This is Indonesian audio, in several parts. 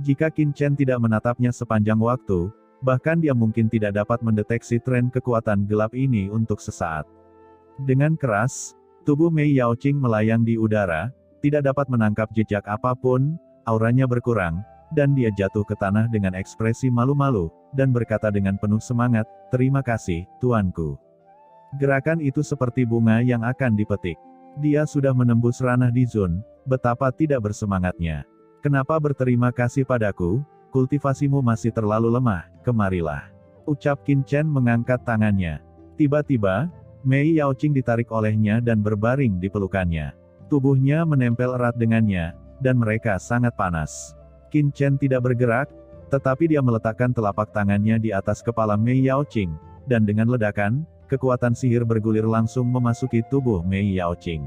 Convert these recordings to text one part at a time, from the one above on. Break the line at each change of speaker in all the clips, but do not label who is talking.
Jika Qin Chen tidak menatapnya sepanjang waktu, bahkan dia mungkin tidak dapat mendeteksi tren kekuatan gelap ini untuk sesaat. Dengan keras, tubuh Mei Yaoqing melayang di udara, tidak dapat menangkap jejak apapun, auranya berkurang, dan dia jatuh ke tanah dengan ekspresi malu-malu, dan berkata dengan penuh semangat, "Terima kasih, tuanku." Gerakan itu seperti bunga yang akan dipetik. Dia sudah menembus ranah Di Zun, betapa tidak bersemangatnya. "Kenapa berterima kasih padaku? Kultivasimu masih terlalu lemah, kemarilah." Ucap Qin Chen mengangkat tangannya. Tiba-tiba, Mei Yaoqing ditarik olehnya dan berbaring di pelukannya. Tubuhnya menempel erat dengannya, dan mereka sangat panas. Qin Chen tidak bergerak, tetapi dia meletakkan telapak tangannya di atas kepala Mei Yaoqing, dan dengan ledakan, kekuatan sihir bergulir langsung memasuki tubuh Mei Yaoqing.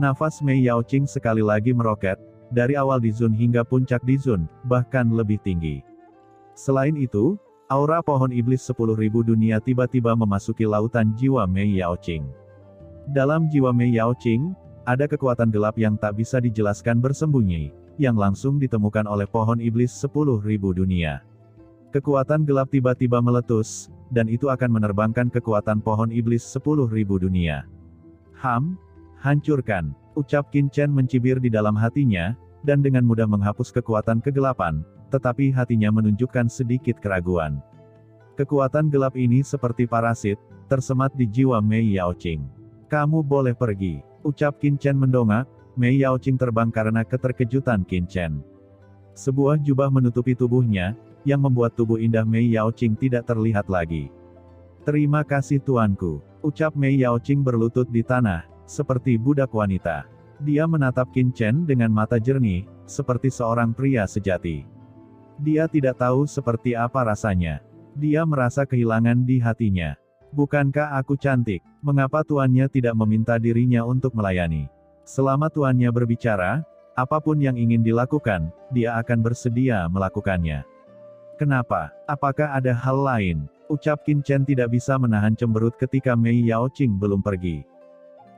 Nafas Mei Yaoqing sekali lagi meroket, dari awal Di Zun hingga puncak Di Zun, bahkan lebih tinggi. Selain itu, aura pohon iblis 10.000 dunia tiba-tiba memasuki lautan jiwa Mei Yaoqing. Dalam jiwa Mei Yaoqing, ada kekuatan gelap yang tak bisa dijelaskan bersembunyi, yang langsung ditemukan oleh pohon iblis 10.000 dunia. Kekuatan gelap tiba-tiba meletus, dan itu akan menerbangkan kekuatan pohon iblis 10.000 dunia. Hancurkan, ucap Qin Chen mencibir di dalam hatinya, dan dengan mudah menghapus kekuatan kegelapan, tetapi hatinya menunjukkan sedikit keraguan. Kekuatan gelap ini seperti parasit, tersemat di jiwa Mei Yaoqing. "Kamu boleh pergi," ucap Qin Chen mendongak. Mei Yaoqing terbang karena keterkejutan Qin Chen. Sebuah jubah menutupi tubuhnya, yang membuat tubuh indah Mei Yaoqing tidak terlihat lagi. "Terima kasih tuanku," ucap Mei Yaoqing berlutut di tanah, seperti budak wanita. Dia menatap Qin Chen dengan mata jernih, seperti seorang pria sejati. Dia tidak tahu seperti apa rasanya. Dia merasa kehilangan di hatinya. "Bukankah aku cantik? Mengapa tuannya tidak meminta dirinya untuk melayani?" Selama tuannya berbicara, apapun yang ingin dilakukan, dia akan bersedia melakukannya. "Kenapa? Apakah ada hal lain?" Ucap Qin Chen tidak bisa menahan cemberut ketika Mei Yaoqing belum pergi.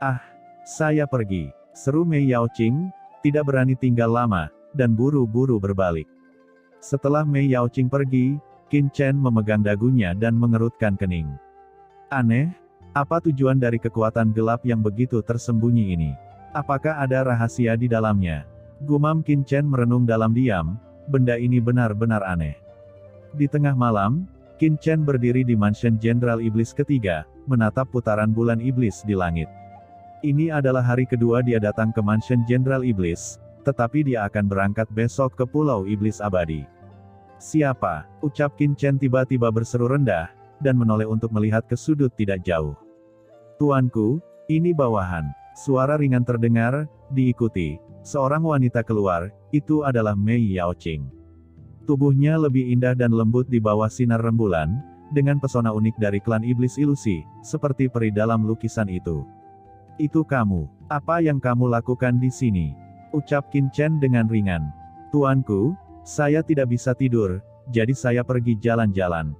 "Ah, saya pergi," seru Mei Yaoqing, tidak berani tinggal lama, dan buru-buru berbalik. Setelah Mei Yaoqing pergi, Qin Chen memegang dagunya dan mengerutkan kening. Aneh, apa tujuan dari kekuatan gelap yang begitu tersembunyi ini? Apakah ada rahasia di dalamnya? Gumam Qin Chen merenung dalam diam, benda ini benar-benar aneh. Di tengah malam, Qin Chen berdiri di mansion Jenderal Iblis ketiga, menatap putaran bulan iblis di langit. Ini adalah hari kedua dia datang ke mansion Jenderal Iblis, tetapi dia akan berangkat besok ke Pulau Iblis Abadi. "Siapa?" ucap Qin Chen tiba-tiba berseru rendah, dan menoleh untuk melihat ke sudut tidak jauh. "Tuanku, ini bawahan." Suara ringan terdengar, diikuti seorang wanita keluar, itu adalah Mei Yaoqing. Tubuhnya lebih indah dan lembut di bawah sinar rembulan, dengan pesona unik dari klan iblis ilusi, seperti peri dalam lukisan itu. "Itu kamu. Apa yang kamu lakukan di sini?" ucap Qin Chen dengan ringan. "Tuanku, saya tidak bisa tidur, jadi saya pergi jalan-jalan.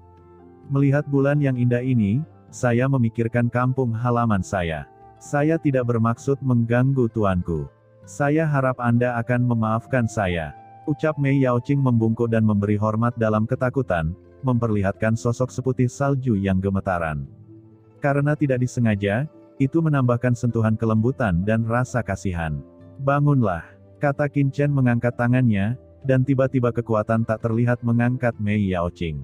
Melihat bulan yang indah ini, saya memikirkan kampung halaman saya. Saya tidak bermaksud mengganggu tuanku. Saya harap Anda akan memaafkan saya," ucap Mei Yaoqing membungkuk dan memberi hormat dalam ketakutan, memperlihatkan sosok seputih salju yang gemetaran. Karena tidak disengaja, itu menambahkan sentuhan kelembutan dan rasa kasihan. "Bangunlah," kata Qin Chen mengangkat tangannya, dan tiba-tiba kekuatan tak terlihat mengangkat Mei Yaoqing.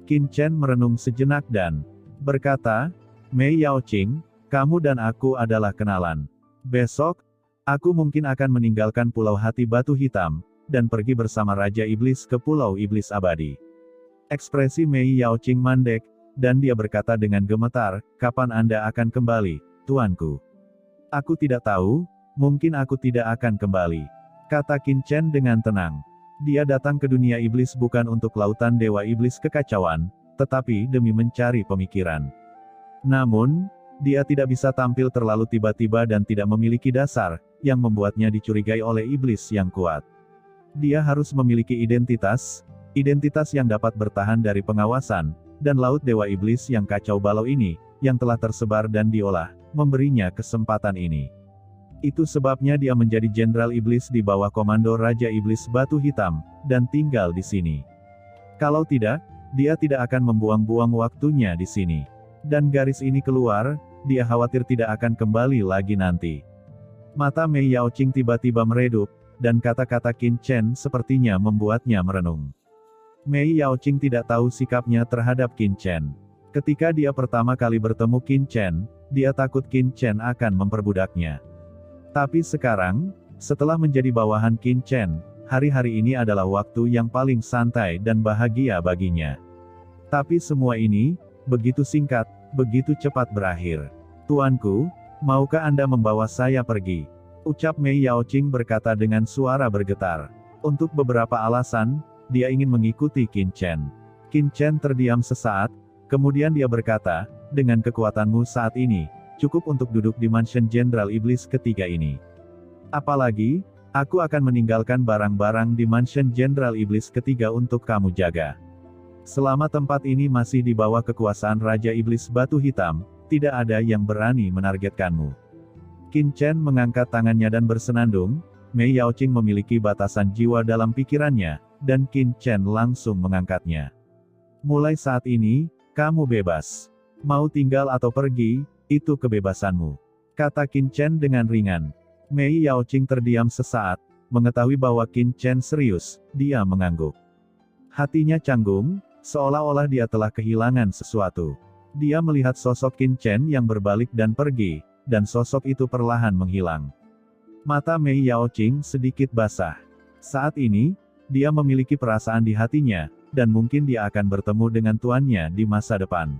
Qin Chen merenung sejenak dan berkata, "Mei Yaoqing, kamu dan aku adalah kenalan. Besok, aku mungkin akan meninggalkan Pulau Hati Batu Hitam, dan pergi bersama Raja Iblis ke Pulau Iblis Abadi." Ekspresi Mei Yaoqing mandek, dan dia berkata dengan gemetar, "Kapan Anda akan kembali, tuanku?" "Aku tidak tahu, mungkin aku tidak akan kembali," kata Qin Chen dengan tenang. Dia datang ke dunia iblis bukan untuk lautan dewa iblis kekacauan, tetapi demi mencari pemikiran. Namun, dia tidak bisa tampil terlalu tiba-tiba dan tidak memiliki dasar, yang membuatnya dicurigai oleh iblis yang kuat. Dia harus memiliki identitas yang dapat bertahan dari pengawasan, dan laut dewa iblis yang kacau balau ini, yang telah tersebar dan diolah, memberinya kesempatan ini. Itu sebabnya dia menjadi Jenderal Iblis di bawah komando Raja Iblis Batu Hitam, dan tinggal di sini. Kalau tidak, dia tidak akan membuang-buang waktunya di sini. Dan garis ini keluar, dia khawatir tidak akan kembali lagi nanti. Mata Mei Yaoqing tiba-tiba meredup, dan kata-kata Qin Chen sepertinya membuatnya merenung. Mei Yaoqing tidak tahu sikapnya terhadap Qin Chen. Ketika dia pertama kali bertemu Qin Chen, dia takut Qin Chen akan memperbudaknya. Tapi sekarang, setelah menjadi bawahan Qin Chen, hari-hari ini adalah waktu yang paling santai dan bahagia baginya. Tapi semua ini, begitu singkat, begitu cepat berakhir. Tuanku, maukah Anda membawa saya pergi? Ucap Mei Yaoqing berkata dengan suara bergetar. Untuk beberapa alasan, dia ingin mengikuti Qin Chen. Qin Chen terdiam sesaat, kemudian dia berkata, dengan kekuatanmu saat ini, cukup untuk duduk di mansion Jenderal Iblis ketiga ini. Apalagi, aku akan meninggalkan barang-barang di mansion Jenderal Iblis ketiga untuk kamu jaga. Selama tempat ini masih di bawah kekuasaan Raja Iblis Batu Hitam, tidak ada yang berani menargetkanmu. Qin Chen mengangkat tangannya dan bersenandung. Mei Yaoqing memiliki batasan jiwa dalam pikirannya, dan Qin Chen langsung mengangkatnya. Mulai saat ini, kamu bebas. Mau tinggal atau pergi, itu kebebasanmu. Kata Qin Chen dengan ringan. Mei Yaoqing terdiam sesaat, mengetahui bahwa Qin Chen serius, dia mengangguk. Hatinya canggung, seolah-olah dia telah kehilangan sesuatu. Dia melihat sosok Qin Chen yang berbalik dan pergi, dan sosok itu perlahan menghilang. Mata Mei Yaoqing sedikit basah. Saat ini, dia memiliki perasaan di hatinya, dan mungkin dia akan bertemu dengan tuannya di masa depan.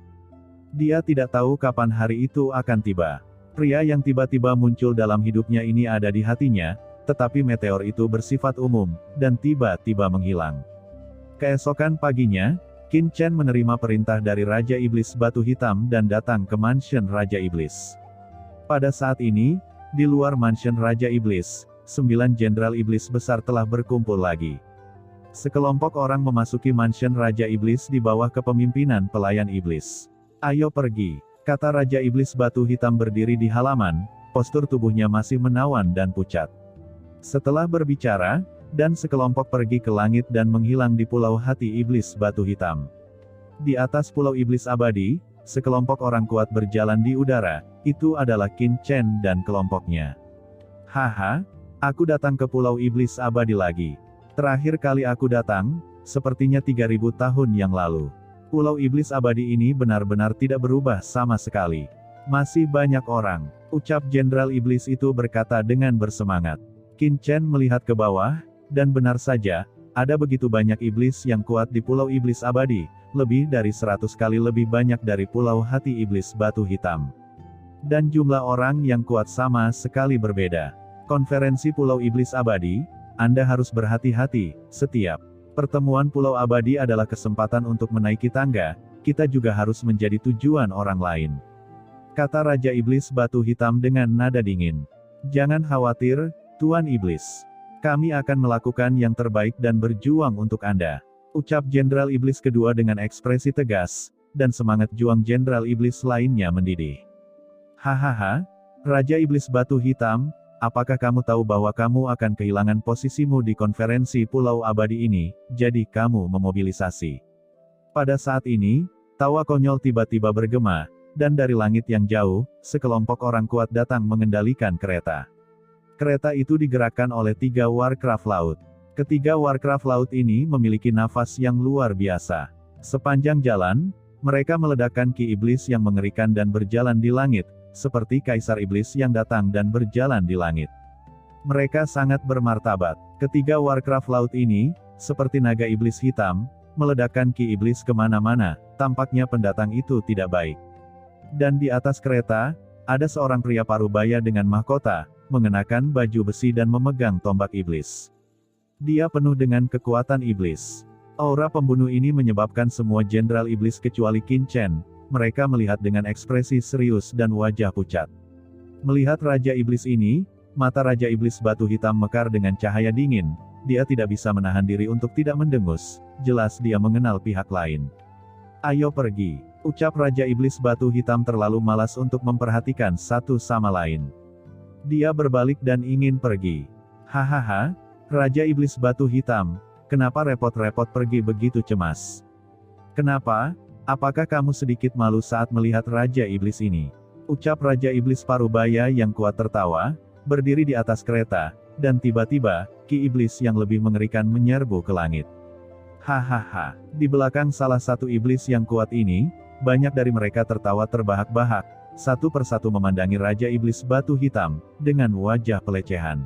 Dia tidak tahu kapan hari itu akan tiba. Pria yang tiba-tiba muncul dalam hidupnya ini ada di hatinya, tetapi meteor itu bersifat umum, dan tiba-tiba menghilang. Keesokan paginya, Qin Chen menerima perintah dari Raja Iblis Batu Hitam dan datang ke mansion Raja Iblis. Pada saat ini, di luar mansion Raja Iblis, 9 Jenderal Iblis besar telah berkumpul lagi. Sekelompok orang memasuki mansion Raja Iblis di bawah kepemimpinan pelayan iblis. Ayo pergi, kata Raja Iblis Batu Hitam berdiri di halaman, postur tubuhnya masih menawan dan pucat. Setelah berbicara, dan sekelompok pergi ke langit dan menghilang di Pulau Hati Iblis Batu Hitam. Di atas Pulau Iblis Abadi, sekelompok orang kuat berjalan di udara, itu adalah Qin Chen dan kelompoknya. Haha, aku datang ke Pulau Iblis Abadi lagi. Terakhir kali aku datang, sepertinya 3000 tahun yang lalu. Pulau Iblis Abadi ini benar-benar tidak berubah sama sekali. Masih banyak orang, ucap Jenderal Iblis itu berkata dengan bersemangat. Qin Chen melihat ke bawah, dan benar saja, ada begitu banyak iblis yang kuat di Pulau Iblis Abadi, lebih dari 100 kali lebih banyak dari Pulau Hati Iblis Batu Hitam. Dan jumlah orang yang kuat sama sekali berbeda. Konferensi Pulau Iblis Abadi, Anda harus berhati-hati, setiap pertemuan Pulau Abadi adalah kesempatan untuk menaiki tangga, kita juga harus menjadi tujuan orang lain. Kata Raja Iblis Batu Hitam dengan nada dingin. Jangan khawatir, Tuan Iblis. Kami akan melakukan yang terbaik dan berjuang untuk Anda. Ucap Jenderal Iblis kedua dengan ekspresi tegas, dan semangat juang Jenderal Iblis lainnya mendidih. Hahaha, Raja Iblis Batu Hitam, apakah kamu tahu bahwa kamu akan kehilangan posisimu di konferensi Pulau Abadi ini, jadi kamu memobilisasi. Pada saat ini, tawa konyol tiba-tiba bergema, dan dari langit yang jauh, sekelompok orang kuat datang mengendalikan kereta. Kereta itu digerakkan oleh 3 Warcraft laut. Ketiga Warcraft laut ini memiliki nafas yang luar biasa. Sepanjang jalan, mereka meledakkan ki iblis yang mengerikan dan berjalan di langit, seperti Kaisar Iblis yang datang dan berjalan di langit. Mereka sangat bermartabat. Ketiga Warcraft laut ini, seperti naga iblis hitam, meledakkan ki iblis kemana-mana, tampaknya pendatang itu tidak baik. Dan di atas kereta, ada seorang pria parubaya dengan mahkota, mengenakan baju besi dan memegang tombak iblis. Dia penuh dengan kekuatan iblis. Aura pembunuh ini menyebabkan semua Jenderal Iblis kecuali Qin Chen. Mereka melihat dengan ekspresi serius dan wajah pucat. Melihat Raja Iblis ini, mata Raja Iblis Batu Hitam mekar dengan cahaya dingin. Dia tidak bisa menahan diri untuk tidak mendengus. Jelas dia mengenal pihak lain. Ayo pergi, ucap Raja Iblis Batu Hitam terlalu malas untuk memperhatikan satu sama lain. Dia berbalik dan ingin pergi. Hahaha, Raja Iblis Batu Hitam, kenapa repot-repot pergi begitu cemas? Kenapa? Apakah kamu sedikit malu saat melihat Raja Iblis ini? Ucap Raja Iblis Parubaya yang kuat tertawa, berdiri di atas kereta, dan tiba-tiba, Ki Iblis yang lebih mengerikan menyerbu ke langit. Hahaha, di belakang salah satu iblis yang kuat ini, banyak dari mereka tertawa terbahak-bahak, satu persatu memandangi Raja Iblis Batu Hitam, dengan wajah pelecehan.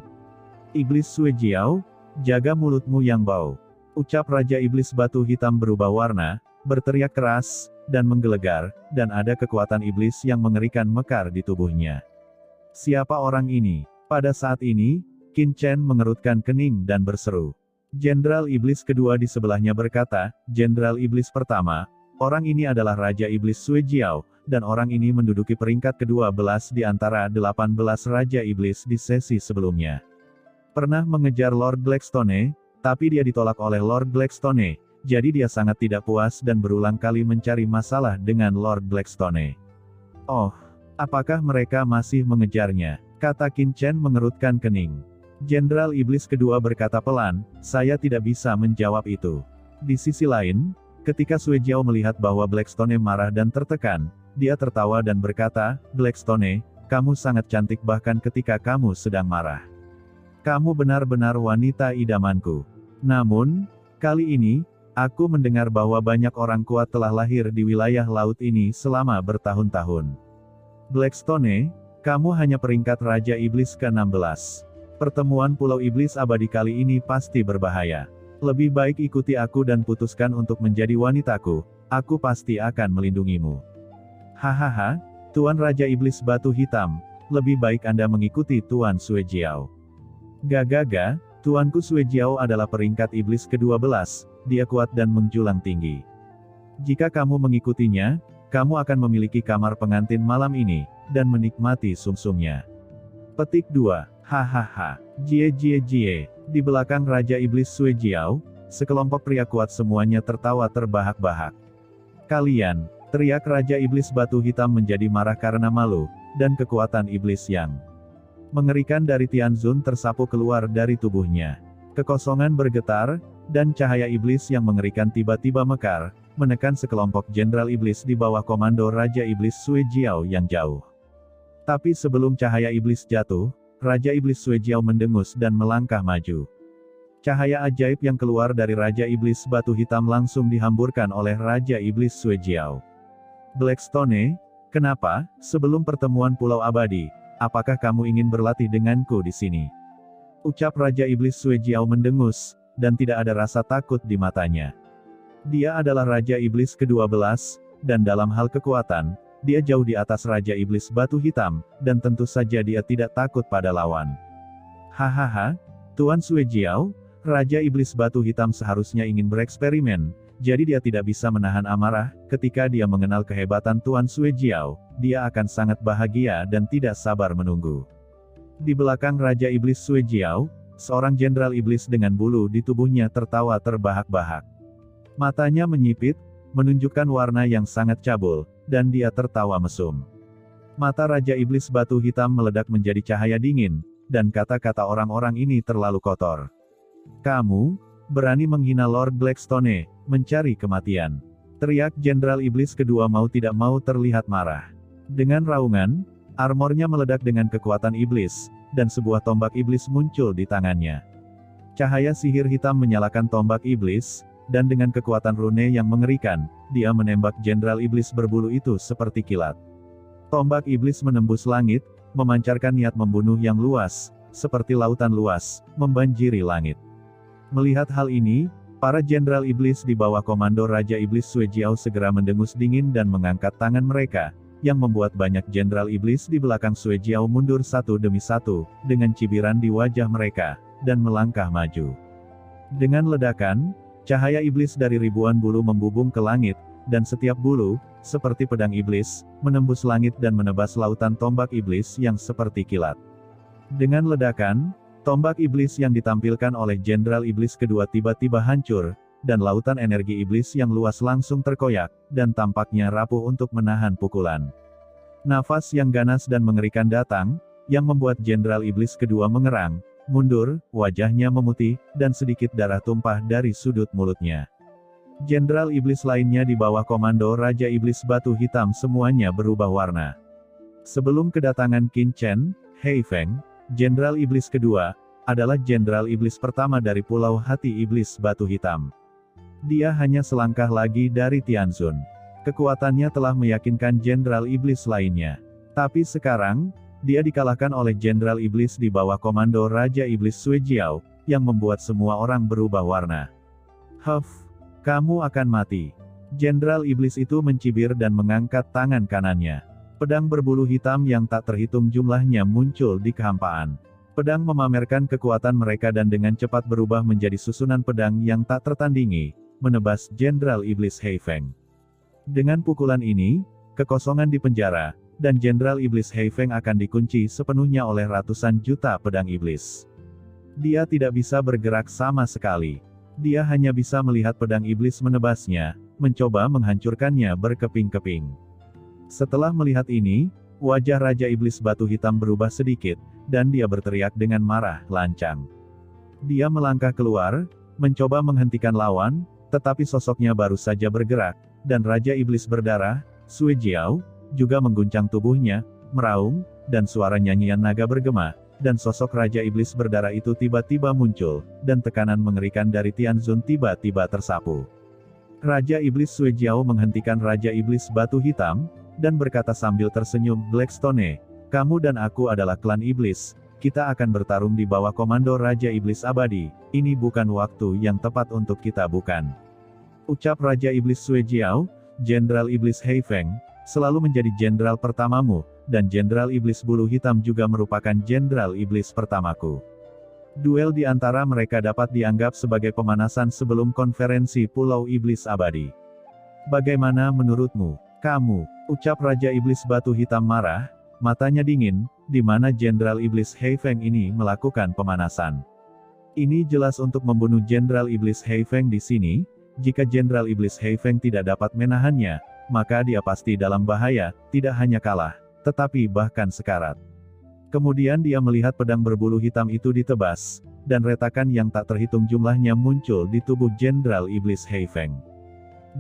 Iblis Suejiao, jaga mulutmu yang bau. Ucap Raja Iblis Batu Hitam berubah warna, berteriak keras, dan menggelegar, dan ada kekuatan iblis yang mengerikan mekar di tubuhnya. Siapa orang ini? Pada saat ini, Qin Chen mengerutkan kening dan berseru. Jenderal Iblis kedua di sebelahnya berkata, Jenderal Iblis pertama, orang ini adalah Raja Iblis Suejiao, dan orang ini menduduki peringkat ke-12 di antara 18 Raja Iblis di sesi sebelumnya. Pernah mengejar Lord Blackstone, tapi dia ditolak oleh Lord Blackstone, jadi dia sangat tidak puas dan berulang kali mencari masalah dengan Lord Blackstone. Oh, apakah mereka masih mengejarnya? Kata Qin Chen mengerutkan kening. Jenderal Iblis kedua berkata pelan, saya tidak bisa menjawab itu. Di sisi lain, ketika Suejiao melihat bahwa Blackstone marah dan tertekan, dia tertawa dan berkata, Blackstone, kamu sangat cantik bahkan ketika kamu sedang marah. Kamu benar-benar wanita idamanku. Namun, kali ini, aku mendengar bahwa banyak orang kuat telah lahir di wilayah laut ini selama bertahun-tahun. Blackstone, kamu hanya peringkat Raja Iblis ke-16. Pertemuan Pulau Iblis Abadi kali ini pasti berbahaya. Lebih baik ikuti aku dan putuskan untuk menjadi wanitaku, aku pasti akan melindungimu. Hahaha, Tuan Raja Iblis Batu Hitam, lebih baik Anda mengikuti Tuan Suejiao. Gagaga, Tuanku Suejiao adalah peringkat Iblis ke-12, dia kuat dan menjulang tinggi. Jika kamu mengikutinya, kamu akan memiliki kamar pengantin malam ini, dan menikmati sumsumnya. Petik 2. Hahaha. Jie. Di belakang Raja Iblis Suejiao, sekelompok pria kuat semuanya tertawa terbahak-bahak. Kalian, teriak Raja Iblis Batu Hitam menjadi marah karena malu, dan kekuatan iblis yang mengerikan dari Tianzun tersapu keluar dari tubuhnya. Kekosongan bergetar, dan cahaya iblis yang mengerikan tiba-tiba mekar, menekan sekelompok jenderal iblis di bawah komando Raja Iblis Suejiao yang jauh. Tapi sebelum cahaya iblis jatuh, Raja Iblis Suejiao mendengus dan melangkah maju. Cahaya ajaib yang keluar dari Raja Iblis Batu Hitam langsung dihamburkan oleh Raja Iblis Suejiao. Blackstone, kenapa, sebelum pertemuan Pulau Abadi, apakah kamu ingin berlatih denganku di sini? Ucap Raja Iblis Suejiao mendengus, dan tidak ada rasa takut di matanya. Dia adalah Raja Iblis ke-12, dan dalam hal kekuatan, dia jauh di atas Raja Iblis Batu Hitam, dan tentu saja dia tidak takut pada lawan. Hahaha, Tuan Suejiao, Raja Iblis Batu Hitam seharusnya ingin bereksperimen, jadi dia tidak bisa menahan amarah, ketika dia mengenal kehebatan Tuan Suejiao, dia akan sangat bahagia dan tidak sabar menunggu. Di belakang Raja Iblis Suejiao, seorang jenderal iblis dengan bulu di tubuhnya tertawa terbahak-bahak. Matanya menyipit, menunjukkan warna yang sangat cabul, dan dia tertawa mesum. Mata Raja Iblis Batu Hitam meledak menjadi cahaya dingin, dan kata-kata orang-orang ini terlalu kotor. Kamu, berani menghina Lord Blackstone, mencari kematian. Teriak Jenderal Iblis kedua mau tidak mau terlihat marah. Dengan raungan, armornya meledak dengan kekuatan iblis, dan sebuah tombak iblis muncul di tangannya. Cahaya sihir hitam menyalakan tombak iblis, dan dengan kekuatan rune yang mengerikan, dia menembak Jenderal Iblis berbulu itu seperti kilat. Tombak iblis menembus langit, memancarkan niat membunuh yang luas, seperti lautan luas, membanjiri langit. Melihat hal ini, para Jenderal Iblis di bawah komando Raja Iblis Suejiao segera mendengus dingin dan mengangkat tangan mereka, yang membuat banyak Jenderal Iblis di belakang Suejiao mundur satu demi satu, dengan cibiran di wajah mereka, dan melangkah maju. Dengan ledakan, cahaya iblis dari ribuan bulu membubung ke langit, dan setiap bulu, seperti pedang iblis, menembus langit dan menebas lautan tombak iblis yang seperti kilat. Dengan ledakan, tombak iblis yang ditampilkan oleh Jenderal Iblis kedua tiba-tiba hancur, dan lautan energi iblis yang luas langsung terkoyak, dan tampaknya rapuh untuk menahan pukulan. Nafas yang ganas dan mengerikan datang, yang membuat Jenderal Iblis kedua mengerang, mundur, wajahnya memutih, dan sedikit darah tumpah dari sudut mulutnya. Jenderal Iblis lainnya di bawah komando Raja Iblis Batu Hitam semuanya berubah warna. Sebelum kedatangan Qin Chen, Hei Feng, Jenderal Iblis kedua, adalah Jenderal Iblis pertama dari Pulau Hati Iblis Batu Hitam. Dia hanya selangkah lagi dari Tianzun. Kekuatannya telah meyakinkan Jenderal Iblis lainnya. Tapi sekarang, dia dikalahkan oleh Jenderal Iblis di bawah komando Raja Iblis Sui Jiao, yang membuat semua orang berubah warna. Huff, kamu akan mati. Jenderal Iblis itu mencibir dan mengangkat tangan kanannya. Pedang berbulu hitam yang tak terhitung jumlahnya muncul di kehampaan. Pedang memamerkan kekuatan mereka dan dengan cepat berubah menjadi susunan pedang yang tak tertandingi, menebas Jenderal Iblis Hei Feng. Dengan pukulan ini, kekosongan di penjara, dan Jenderal Iblis Hei Feng akan dikunci sepenuhnya oleh ratusan juta pedang iblis. Dia tidak bisa bergerak sama sekali. Dia hanya bisa melihat pedang iblis menebasnya, mencoba menghancurkannya berkeping-keping. Setelah melihat ini, wajah Raja Iblis Batu Hitam berubah sedikit, dan dia berteriak dengan marah, lancang. Dia melangkah keluar, mencoba menghentikan lawan, tetapi sosoknya baru saja bergerak, dan Raja Iblis berdarah, Sui Jiao, juga mengguncang tubuhnya, meraung, dan suara nyanyian naga bergema, dan sosok Raja Iblis berdarah itu tiba-tiba muncul, dan tekanan mengerikan dari Tianzun tiba-tiba tersapu. Raja Iblis Sui Jiao menghentikan Raja Iblis Batu Hitam, dan berkata sambil tersenyum, Blackstone, kamu dan aku adalah klan iblis, kita akan bertarung di bawah komando Raja Iblis Abadi, ini bukan waktu yang tepat untuk kita bukan. Ucap Raja Iblis Sui Jiao, Jenderal Iblis Hei Feng, selalu menjadi jenderal pertamamu, dan Jenderal Iblis Bulu Hitam juga merupakan Jenderal Iblis pertamaku. Duel di antara mereka dapat dianggap sebagai pemanasan sebelum konferensi Pulau Iblis Abadi. Bagaimana menurutmu, kamu? Ucap Raja Iblis Batu Hitam marah, matanya dingin, di mana Jenderal Iblis Hei Feng ini melakukan pemanasan. Ini jelas untuk membunuh Jenderal Iblis Hei Feng di sini. Jika Jenderal Iblis Hei Feng tidak dapat menahannya, maka dia pasti dalam bahaya, tidak hanya kalah, tetapi bahkan sekarat. Kemudian dia melihat pedang berbulu hitam itu ditebas, dan retakan yang tak terhitung jumlahnya muncul di tubuh Jenderal Iblis Hei Feng.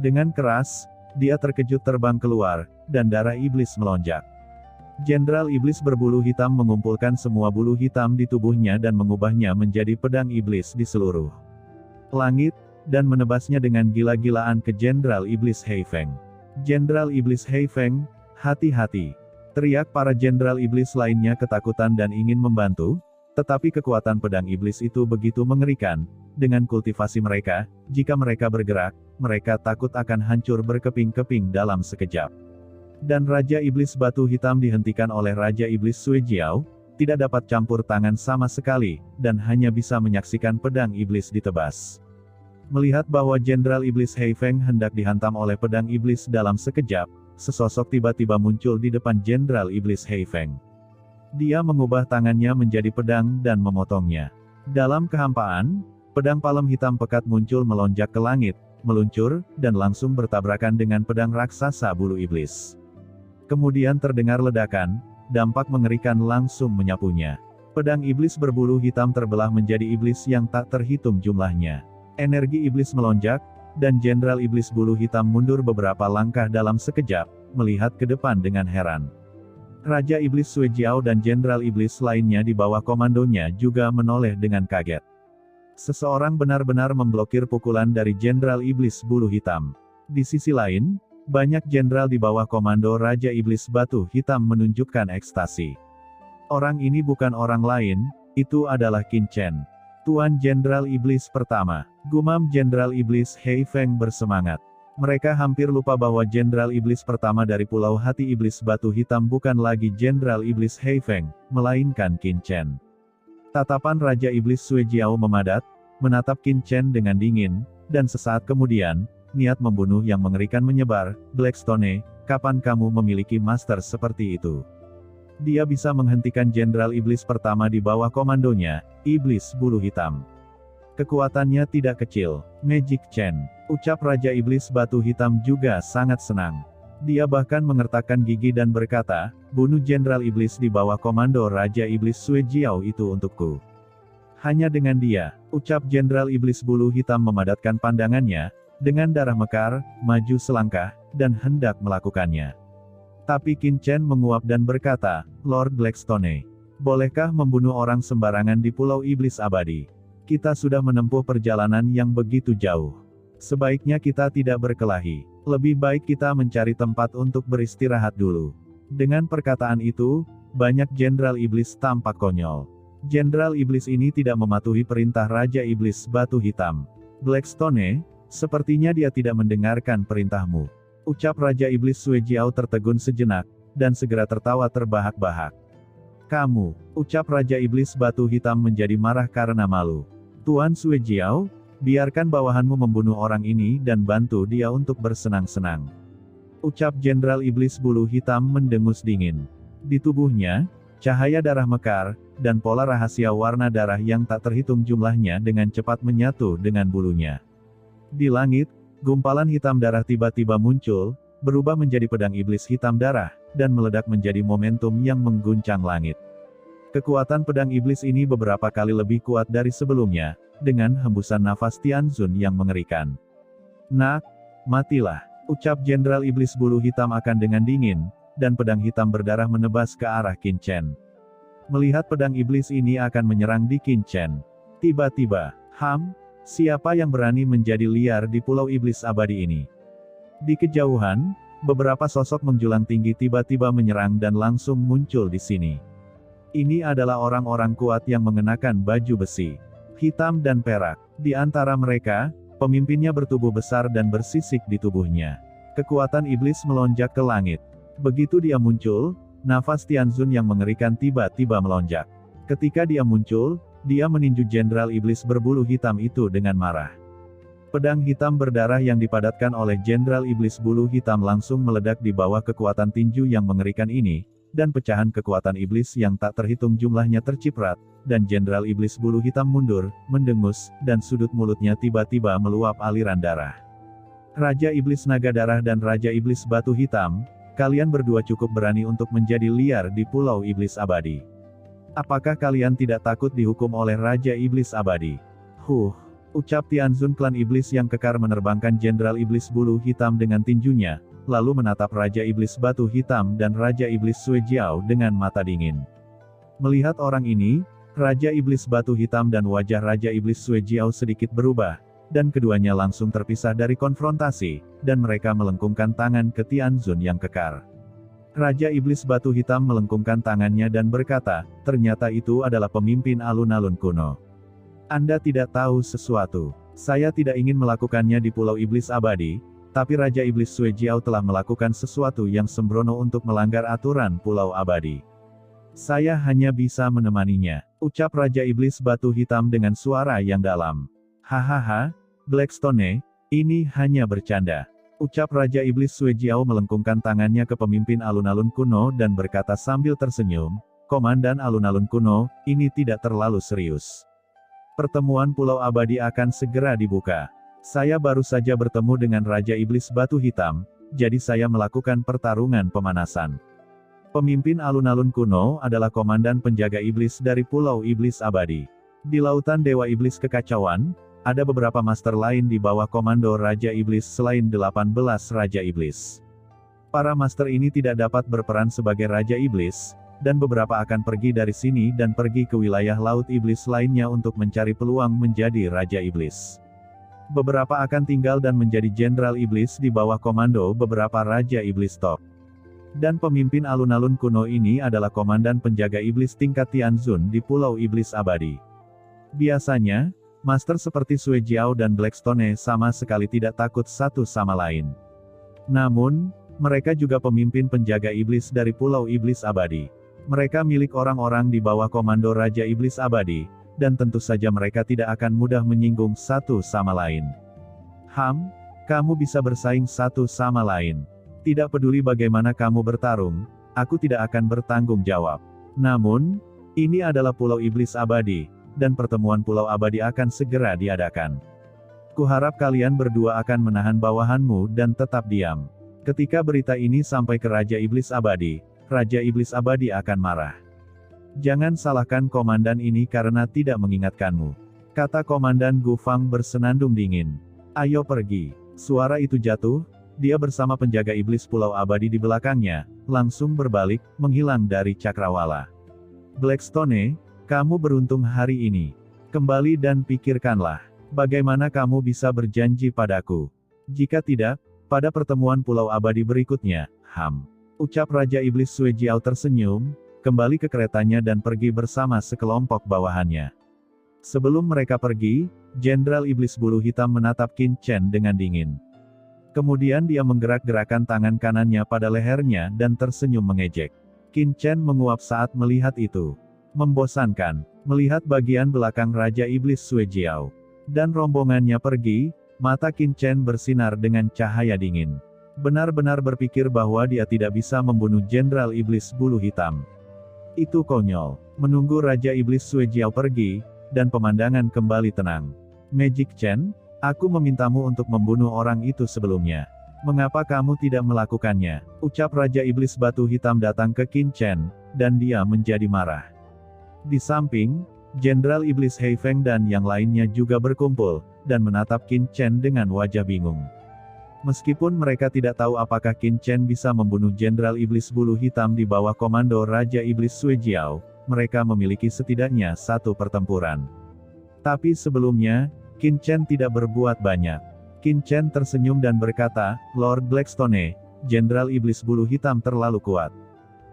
Dengan keras, dia terkejut terbang keluar, dan darah iblis melonjak. Jenderal Iblis berbulu hitam mengumpulkan semua bulu hitam di tubuhnya dan mengubahnya menjadi pedang iblis di seluruh langit, dan menebasnya dengan gila-gilaan ke Jenderal Iblis Hei Feng. Jenderal Iblis Hei Feng, hati-hati! Teriak para Jenderal Iblis lainnya ketakutan dan ingin membantu, tetapi kekuatan pedang iblis itu begitu mengerikan. Dengan kultivasi mereka, jika mereka bergerak, mereka takut akan hancur berkeping-keping dalam sekejap. Dan Raja Iblis Batu Hitam dihentikan oleh Raja Iblis Sui Jiao, tidak dapat campur tangan sama sekali, dan hanya bisa menyaksikan pedang iblis ditebas. Melihat bahwa Jenderal Iblis Hei Feng hendak dihantam oleh pedang iblis dalam sekejap, sesosok tiba-tiba muncul di depan Jenderal Iblis Hei Feng. Dia mengubah tangannya menjadi pedang dan memotongnya. Dalam kehampaan, pedang palem hitam pekat muncul melonjak ke langit, meluncur, dan langsung bertabrakan dengan pedang raksasa bulu iblis. Kemudian terdengar ledakan, dampak mengerikan langsung menyapunya. Pedang iblis berbulu hitam terbelah menjadi iblis yang tak terhitung jumlahnya. Energi iblis melonjak, dan Jenderal Iblis Bulu Hitam mundur beberapa langkah dalam sekejap, melihat ke depan dengan heran. Raja Iblis Sui Jiao dan Jenderal Iblis lainnya di bawah komandonya juga menoleh dengan kaget. Seseorang benar-benar memblokir pukulan dari Jenderal Iblis Bulu Hitam. Di sisi lain, banyak jenderal di bawah komando Raja Iblis Batu Hitam menunjukkan ekstasi. Orang ini bukan orang lain, itu adalah Qin Chen, Tuan Jenderal Iblis pertama. Gumam Jenderal Iblis Hei Feng bersemangat. Mereka hampir lupa bahwa Jenderal Iblis pertama dari Pulau Hati Iblis Batu Hitam bukan lagi Jenderal Iblis Hei Feng, melainkan Qin Chen. Tatapan Raja Iblis Sui Jiao memadat, menatap Qin Chen dengan dingin, dan sesaat kemudian, niat membunuh yang mengerikan menyebar. Blackstone, kapan kamu memiliki master seperti itu? Dia bisa menghentikan Jenderal Iblis pertama di bawah komandonya, Iblis Bulu Hitam. Kekuatannya tidak kecil. Magic Chen, ucap Raja Iblis Batu Hitam juga sangat senang. Dia bahkan mengertakkan gigi dan berkata, bunuh Jenderal Iblis di bawah komando Raja Iblis Sui Jiao itu untukku. Hanya dengan dia, ucap Jenderal Iblis Bulu Hitam memadatkan pandangannya, dengan darah mekar, maju selangkah, dan hendak melakukannya. Tapi Qin Chen menguap dan berkata, Lord Blackstone, bolehkah membunuh orang sembarangan di Pulau Iblis Abadi? Kita sudah menempuh perjalanan yang begitu jauh. Sebaiknya kita tidak berkelahi. Lebih baik kita mencari tempat untuk beristirahat dulu. Dengan perkataan itu, banyak Jenderal Iblis tampak konyol. Jenderal Iblis ini tidak mematuhi perintah Raja Iblis Batu Hitam. Blackstone, sepertinya dia tidak mendengarkan perintahmu. Ucap Raja Iblis Sui Jiao tertegun sejenak, dan segera tertawa terbahak-bahak. Kamu, ucap Raja Iblis Batu Hitam menjadi marah karena malu. Tuan Sui Jiao, biarkan bawahanmu membunuh orang ini dan bantu dia untuk bersenang-senang. Ucap Jenderal Iblis Bulu Hitam mendengus dingin. Di tubuhnya, cahaya darah mekar, dan pola rahasia warna darah yang tak terhitung jumlahnya dengan cepat menyatu dengan bulunya. Di langit, gumpalan hitam darah tiba-tiba muncul, berubah menjadi pedang iblis hitam darah, dan meledak menjadi momentum yang mengguncang langit. Kekuatan pedang iblis ini beberapa kali lebih kuat dari sebelumnya, dengan hembusan nafas Tianzun yang mengerikan. Nak, matilah, ucap Jenderal Iblis Bulu Hitam akan dengan dingin, dan pedang hitam berdarah menebas ke arah Qin Chen. Melihat pedang iblis ini akan menyerang di Qin Chen. Tiba-tiba, siapa yang berani menjadi liar di Pulau Iblis Abadi ini? Di kejauhan, beberapa sosok menjulang tinggi tiba-tiba menyerang dan langsung muncul di sini. Ini adalah orang-orang kuat yang mengenakan baju besi hitam dan perak. Di antara mereka, pemimpinnya bertubuh besar dan bersisik di tubuhnya. Kekuatan iblis melonjak ke langit. Begitu dia muncul, nafas Tianzun yang mengerikan tiba-tiba melonjak. Ketika dia muncul, dia meninju Jenderal Iblis berbulu hitam itu dengan marah. Pedang hitam berdarah yang dipadatkan oleh Jenderal Iblis Bulu Hitam langsung meledak di bawah kekuatan tinju yang mengerikan ini, dan pecahan kekuatan iblis yang tak terhitung jumlahnya terciprat, dan Jenderal Iblis Bulu Hitam mundur, mendengus, dan sudut mulutnya tiba-tiba meluap aliran darah. Raja Iblis Naga Darah dan Raja Iblis Batu Hitam, kalian berdua cukup berani untuk menjadi liar di Pulau Iblis Abadi. Apakah kalian tidak takut dihukum oleh Raja Iblis Abadi? Ucap Tianzun klan iblis yang kekar menerbangkan Jenderal Iblis Bulu Hitam dengan tinjunya, lalu menatap Raja Iblis Batu Hitam dan Raja Iblis Sui Jiao dengan mata dingin. Melihat orang ini, Raja Iblis Batu Hitam dan wajah Raja Iblis Sui Jiao sedikit berubah, dan keduanya langsung terpisah dari konfrontasi, dan mereka melengkungkan tangan ke Tianzun yang kekar. Raja Iblis Batu Hitam melengkungkan tangannya dan berkata, ternyata itu adalah pemimpin alun-alun kuno. Anda tidak tahu sesuatu. Saya tidak ingin melakukannya di Pulau Iblis Abadi, tapi Raja Iblis Sui Jiao telah melakukan sesuatu yang sembrono untuk melanggar aturan Pulau Abadi. Saya hanya bisa menemaninya, ucap Raja Iblis Batu Hitam dengan suara yang dalam. Hahaha, Blackstone, ini hanya bercanda. Ucap Raja Iblis Sui Jiao melengkungkan tangannya ke pemimpin alun-alun kuno dan berkata sambil tersenyum, Komandan alun-alun kuno, ini tidak terlalu serius. Pertemuan Pulau Abadi akan segera dibuka. Saya baru saja bertemu dengan Raja Iblis Batu Hitam, jadi saya melakukan pertarungan pemanasan. Pemimpin alun-alun kuno adalah komandan penjaga iblis dari Pulau Iblis Abadi. Di lautan Dewa Iblis Kekacauan, ada beberapa master lain di bawah komando Raja Iblis selain 18 Raja Iblis. Para master ini tidak dapat berperan sebagai Raja Iblis, dan beberapa akan pergi dari sini dan pergi ke wilayah Laut Iblis lainnya untuk mencari peluang menjadi Raja Iblis. Beberapa akan tinggal dan menjadi Jenderal Iblis di bawah komando beberapa Raja Iblis top. Dan pemimpin alun-alun kuno ini adalah komandan penjaga iblis tingkat Tianzun di Pulau Iblis Abadi. Biasanya, master seperti Sui Jiao dan Blackstone sama sekali tidak takut satu sama lain. Namun, mereka juga pemimpin penjaga iblis dari Pulau Iblis Abadi. Mereka milik orang-orang di bawah komando Raja Iblis Abadi, dan tentu saja mereka tidak akan mudah menyinggung satu sama lain. Kamu bisa bersaing satu sama lain. Tidak peduli bagaimana kamu bertarung, aku tidak akan bertanggung jawab. Namun, ini adalah Pulau Iblis Abadi, dan pertemuan Pulau Abadi akan segera diadakan. Kuharap kalian berdua akan menahan bawahanmu dan tetap diam. Ketika berita ini sampai ke Raja Iblis Abadi akan marah. Jangan salahkan komandan ini karena tidak mengingatkanmu. Kata Komandan Gufang bersenandung dingin. Ayo pergi. Suara itu jatuh, dia bersama penjaga iblis Pulau Abadi di belakangnya, langsung berbalik, menghilang dari cakrawala. Blackstone, kamu beruntung hari ini. Kembali dan pikirkanlah, bagaimana kamu bisa berjanji padaku. Jika tidak, pada pertemuan Pulau Abadi berikutnya, ucap Raja Iblis Suejiao tersenyum, kembali ke keretanya dan pergi bersama sekelompok bawahannya. Sebelum mereka pergi, Jenderal Iblis Bulu Hitam menatap Qin Chen dengan dingin. Kemudian dia menggerak-gerakan tangan kanannya pada lehernya dan tersenyum mengejek. Qin Chen menguap saat melihat itu. Membosankan, melihat bagian belakang Raja Iblis Suejiao. Dan rombongannya pergi, mata Qin Chen bersinar dengan cahaya dingin. Benar-benar berpikir bahwa dia tidak bisa membunuh Jenderal Iblis Bulu Hitam. Itu konyol. Menunggu Raja Iblis Suejiao pergi, dan pemandangan kembali tenang. Magic Chen, aku memintamu untuk membunuh orang itu sebelumnya. Mengapa kamu tidak melakukannya? Ucap Raja Iblis Batu Hitam datang ke Qin Chen, dan dia menjadi marah. Di samping, Jenderal Iblis Hei Feng dan yang lainnya juga berkumpul, dan menatap Qin Chen dengan wajah bingung. Meskipun mereka tidak tahu apakah Qin Chen bisa membunuh Jenderal Iblis Bulu Hitam di bawah komando Raja Iblis Suejiao, mereka memiliki setidaknya satu pertempuran. Tapi sebelumnya, Qin Chen tidak berbuat banyak. Qin Chen tersenyum dan berkata, Lord Blackstone, Jenderal Iblis Bulu Hitam terlalu kuat.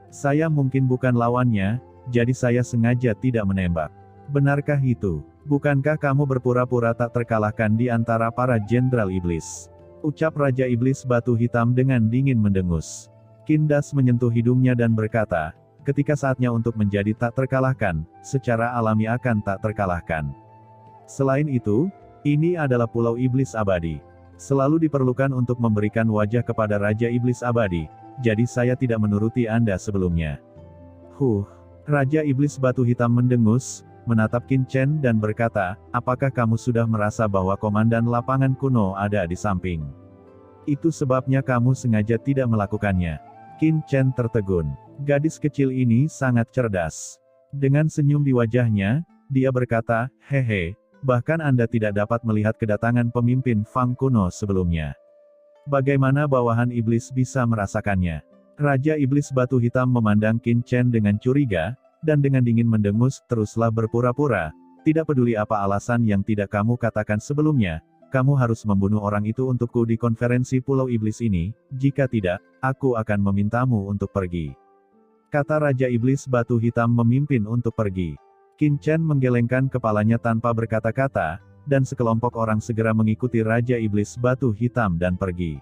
Saya mungkin bukan lawannya, jadi saya sengaja tidak menembak. Benarkah itu? Bukankah kamu berpura-pura tak terkalahkan di antara para Jenderal Iblis? Ucap Raja Iblis Batu Hitam dengan dingin mendengus. Qin Das menyentuh hidungnya dan berkata, ketika saatnya untuk menjadi tak terkalahkan, secara alami akan tak terkalahkan. Selain itu, ini adalah Pulau Iblis Abadi. Selalu diperlukan untuk memberikan wajah kepada Raja Iblis Abadi, jadi saya tidak menuruti Anda sebelumnya. Raja Iblis Batu Hitam mendengus, menatap Qin Chen dan berkata, apakah kamu sudah merasa bahwa komandan lapangan kuno ada di samping? Itu sebabnya kamu sengaja tidak melakukannya. Qin Chen tertegun. Gadis kecil ini sangat cerdas. Dengan senyum di wajahnya, dia berkata, hehe, bahkan Anda tidak dapat melihat kedatangan pemimpin Fang kuno sebelumnya. Bagaimana bawahan iblis bisa merasakannya? Raja Iblis Batu Hitam memandang Qin Chen dengan curiga, dan dengan dingin mendengus, teruslah berpura-pura, tidak peduli apa alasan yang tidak kamu katakan sebelumnya, kamu harus membunuh orang itu untukku di konferensi Pulau Iblis ini, jika tidak, aku akan memintamu untuk pergi. Kata Raja Iblis Batu Hitam memimpin untuk pergi. Qin Chen menggelengkan kepalanya tanpa berkata-kata, dan sekelompok orang segera mengikuti Raja Iblis Batu Hitam dan pergi.